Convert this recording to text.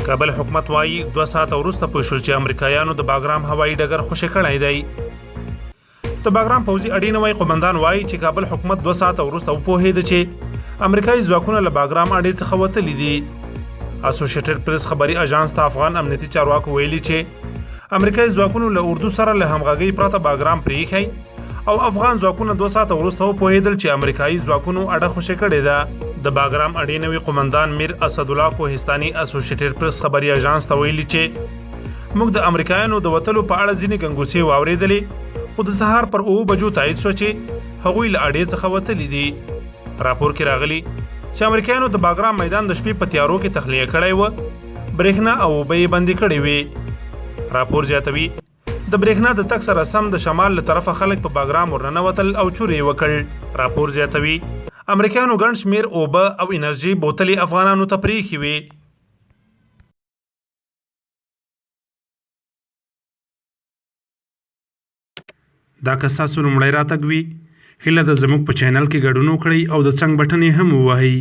کابل حکومت وایي 2 ساعته وروسته پوه شول چې امریکایانو د باګرام هوایي ډګر خوشي کړی دی. د باګرام پوځي اډې نوی قومندان وایي چې کابل حکومت 2 ساعته وروسته وپوهېده چې امریکایي ځواکونه له باګرام اډې څخه وتلي دي. اسوسییټډ پریس خبري اژانس ته افغان امنیتي چارواکو ویلي چې امریکایي ځواکونو له اردو سره له همغږۍ پرته باګرام پرېښی او افغان ځواکونه 2 ساعته وروسته وپوهېدل چې امریکایي ځواکونو اډه خوشي کړې ده. د باګرام اډې نوي قومندان میر اسدالله کوهستاني اسوسییټډ پریس خبري اژانس ته ویلي چې موږ د امریکایانو د وتلو په اړه ځینې ګنګوسې واورېدلې، خو د سهار پر 9 بجو تایید شوه چې هغوی له اډې څخه وتلي دي. راپور کې راغلي چې امریکایانو د باګرام میدان د شپې په تیارو کې تخلیه کړی و، برېښنا او اوبه یې بندې کړې وې. راپور زیاتوي د برېښنا د تګ سره سم د شمال له طرفه خلک په باګرام ورننوتل او چور یې وکړ. راپور زیاتوي امریکایانو ګڼ شمېر اوبه او انرژي بوتلې افغانانو ته پرېښې وې. دا که ستاسو لومړی راتګ وي، هیله ده زموږ په چینل کې ګډون وکړئ او د څنګ بټن یې هم ووهئ.